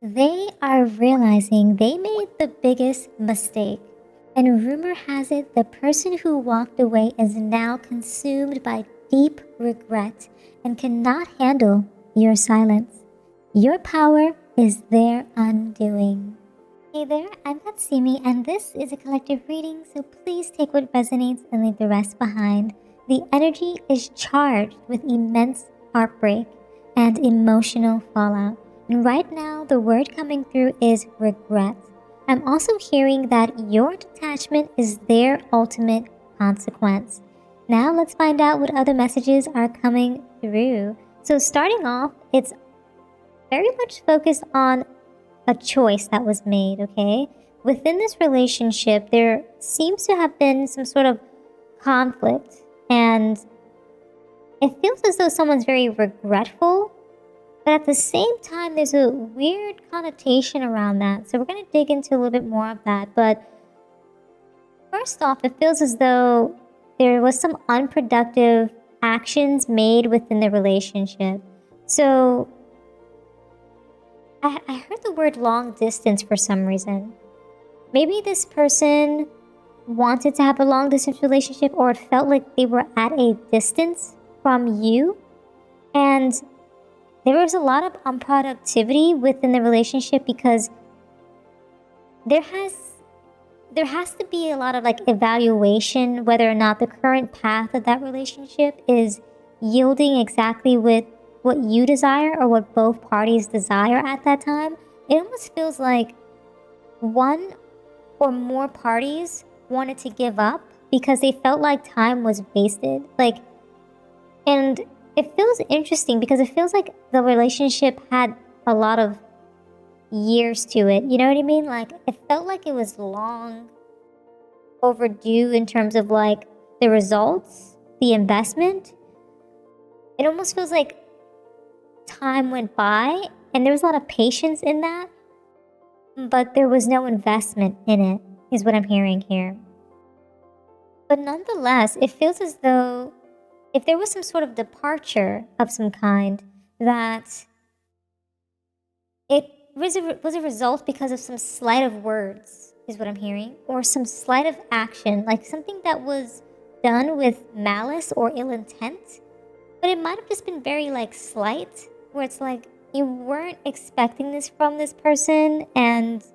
They are realizing they made the biggest mistake. And rumor has it the person who walked away is now consumed by deep regret and cannot handle your silence. Your power is their undoing. Hey there, I'm Katsumi, and this is a collective reading, so please take what resonates and leave the rest behind. The energy is charged with immense heartbreak and emotional fallout. And right now, the word coming through is regret. I'm also hearing that your detachment is their ultimate consequence. Now let's find out what other messages are coming through. So starting off, it's very much focused on a choice that was made, okay? Within this relationship, there seems to have been some sort of conflict, and it feels as though someone's very regretful, but at the same time, there's a weird connotation around that. So we're going to dig into a little bit more of that. But first off, it feels as though there was some unproductive actions made within the relationship. So I heard the word long distance for some reason. Maybe this person wanted to have a long distance relationship, or it felt like they were at a distance from you. And there was a lot of unproductivity within the relationship because there has to be a lot of evaluation whether or not the current path of that relationship is yielding exactly with what you desire or what both parties desire at that time. It almost feels like one or more parties wanted to give up because they felt like time was wasted. And it feels interesting because it feels like the relationship had a lot of years to it. You know what I mean? It felt like it was long overdue in terms of the results, the investment. It almost feels like time went by and there was a lot of patience in that, but there was no investment in it, is what I'm hearing here. But nonetheless, it feels as though if there was some sort of departure of some kind, that it was a result because of some sleight of words, is what I'm hearing, or some sleight of action, like something that was done with malice or ill intent, but it might have just been very slight, where it's like you weren't expecting this from this person, and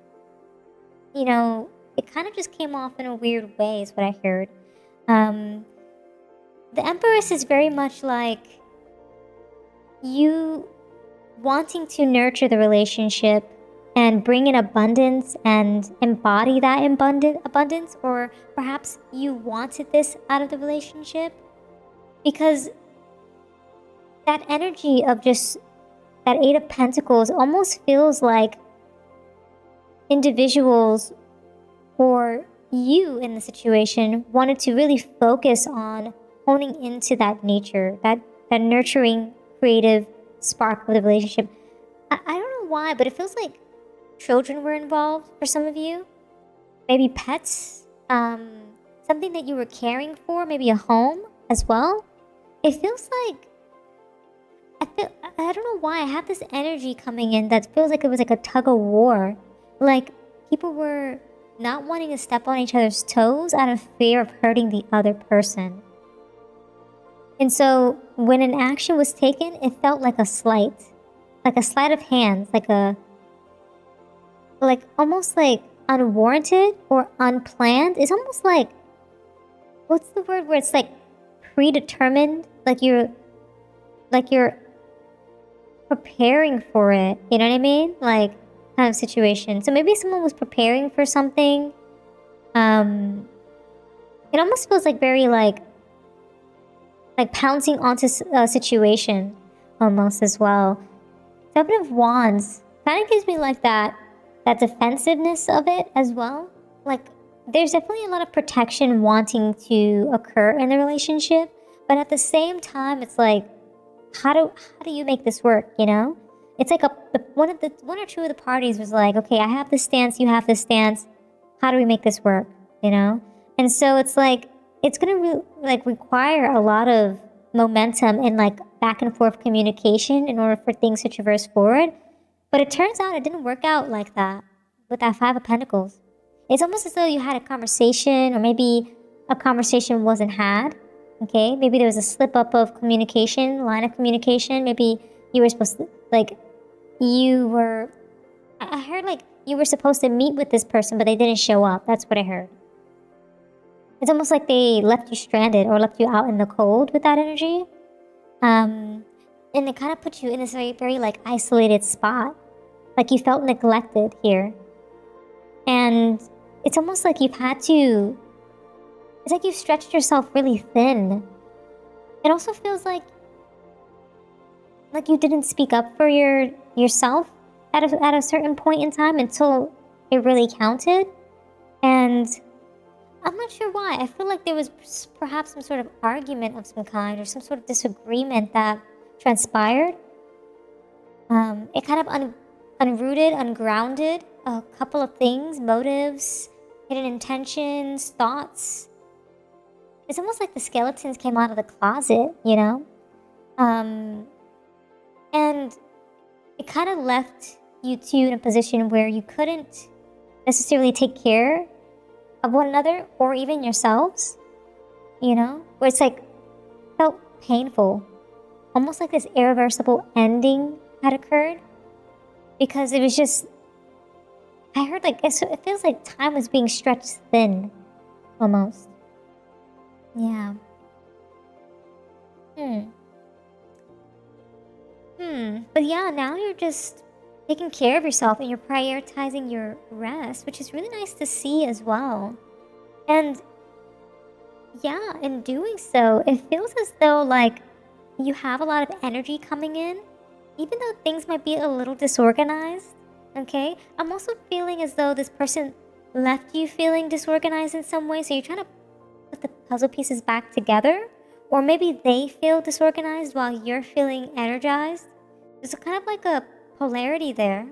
it kind of just came off in a weird way, is what I heard. The Empress is very much like you wanting to nurture the relationship and bring in abundance and embody that abundance, or perhaps you wanted this out of the relationship because that energy of just that Eight of Pentacles almost feels like individuals or you in the situation wanted to really focus on honing into that nature, that nurturing, creative spark of the relationship. I don't know why, but it feels like children were involved for some of you. Maybe pets, something that you were caring for, maybe a home as well. It feels like, I don't know why, I have this energy coming in that feels like it was like a tug of war. Like people were not wanting to step on each other's toes out of fear of hurting the other person. And so when an action was taken, it felt like a slight of hands, almost like unwarranted or unplanned. It's almost like, what's the word where it's like predetermined, like you're preparing for it, you know what I mean? Like kind of situation. So maybe someone was preparing for something. It almost feels like very like pouncing onto a situation almost as well. Seven of Wands kind of gives me like that defensiveness of it as well. Like there's definitely a lot of protection wanting to occur in the relationship, but at the same time, it's like, how do you make this work? You know, it's like one or two of the parties was like, okay, I have this stance, you have this stance. How do we make this work? You know, and so it's like it's gonna require a lot of momentum and back and forth communication in order for things to traverse forward. But it turns out it didn't work out like that with that Five of Pentacles. It's almost as though you had a conversation, or maybe a conversation wasn't had. Okay, maybe there was a slip up of communication, line of communication. Maybe you were supposed to, I heard like you were supposed to meet with this person, but they didn't show up. That's what I heard. It's almost like they left you stranded or left you out in the cold with that energy. And it kind of put you in this very, very like isolated spot. Like you felt neglected here. And it's almost like it's like you've stretched yourself really thin. It also feels like you didn't speak up for yourself at a certain point in time until it really counted. And I'm not sure why. I feel like there was perhaps some sort of argument of some kind or some sort of disagreement that transpired. It kind of unrooted, ungrounded a couple of things, motives, hidden intentions, thoughts. It's almost like the skeletons came out of the closet, you know? And it kind of left you two in a position where you couldn't necessarily take care of one another or even yourselves, you know? Where it's like, felt painful. Almost like this irreversible ending had occurred. Because it was just, I heard like, it feels like time was being stretched thin, almost. Yeah. But yeah, now you're just taking care of yourself and you're prioritizing your rest, which is really nice to see as well. And yeah, in doing so, it feels as though like you have a lot of energy coming in, even though things might be a little disorganized. Okay, I'm also feeling as though this person left you feeling disorganized in some way, so you're trying to put the puzzle pieces back together, or maybe they feel disorganized while you're feeling energized. There's kind of like a polarity there.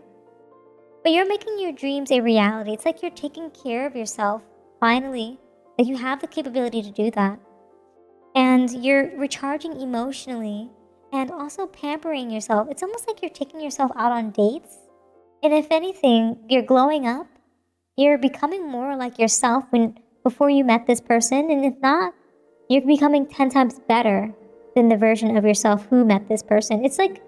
But you're making your dreams a reality. It's like you're taking care of yourself, finally. That you have the capability to do that. And you're recharging emotionally and also pampering yourself. It's almost like you're taking yourself out on dates. And if anything, you're glowing up. You're becoming more like yourself before you met this person. And if not, you're becoming 10 times better than the version of yourself who met this person. It's like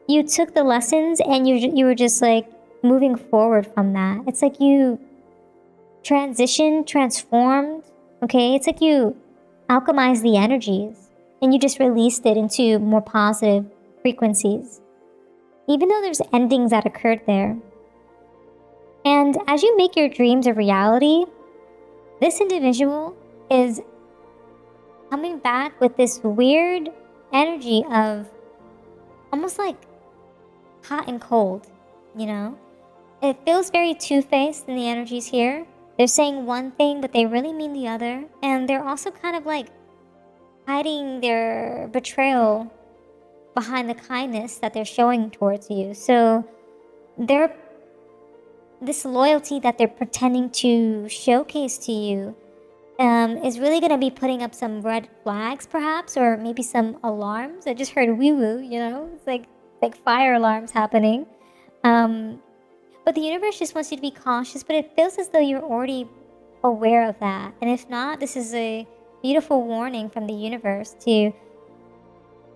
you took the lessons and you were just like moving forward from that. It's like you transformed, okay? It's like you alchemized the energies and you just released it into more positive frequencies. Even though there's endings that occurred there. And as you make your dreams a reality, this individual is coming back with this weird energy of almost like hot and cold, you know? It feels very two-faced in the energies here. They're saying one thing, but they really mean the other. And they're also kind of like hiding their betrayal behind the kindness that they're showing towards you. So this loyalty that they're pretending to showcase to you is really going to be putting up some red flags, perhaps, or maybe some alarms. I just heard woo-woo, you know? It's like fire alarms happening. But the universe just wants you to be cautious, but it feels as though you're already aware of that. And if not, this is a beautiful warning from the universe to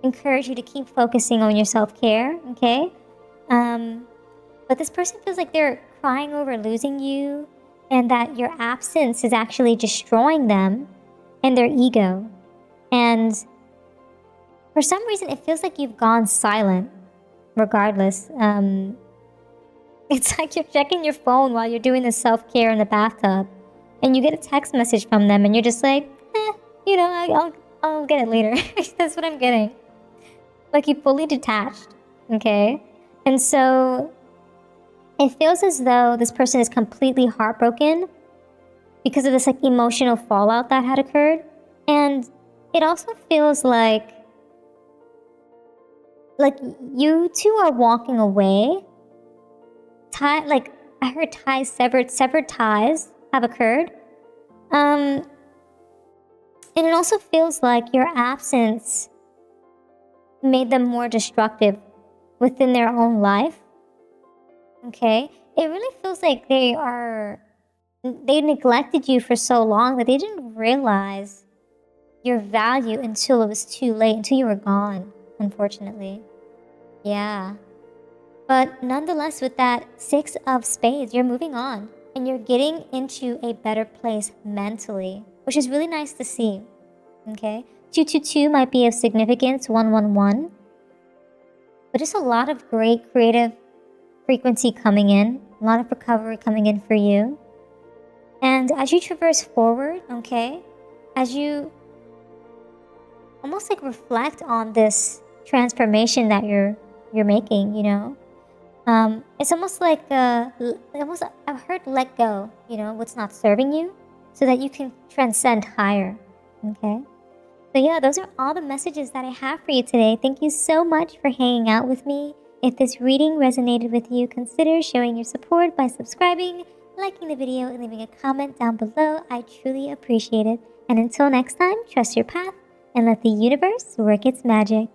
encourage you to keep focusing on your self-care, okay? But this person feels like they're crying over losing you and that your absence is actually destroying them and their ego. And for some reason, it feels like you've gone silent regardless. It's like you're checking your phone while you're doing the self-care in the bathtub and you get a text message from them and you're just like, you know, I'll get it later. That's what I'm getting. Like you fully detached, okay? And so it feels as though this person is completely heartbroken because of this like emotional fallout that had occurred. And it also feels like you two are walking away. Like I heard severed ties have occurred. And it also feels like your absence made them more destructive within their own life. Okay? It really feels like they neglected you for so long that they didn't realize your value until it was too late, until you were gone, unfortunately. Yeah. But nonetheless, with that Six of Spades, you're moving on and you're getting into a better place mentally, which is really nice to see. Okay? 222 might be of significance, 111. But just a lot of great creative frequency coming in, a lot of recovery coming in for you. And as you traverse forward, okay, as you almost like reflect on this transformation that you're making, you know, it's almost like almost I've heard let go, you know, what's not serving you, so that you can transcend higher. Okay. So yeah, those are all the messages that I have for you today. Thank you so much for hanging out with me. If this reading resonated with you, consider showing your support by subscribing, liking the video, and leaving a comment down below. I truly appreciate it. And until next time, trust your path and let the universe work its magic.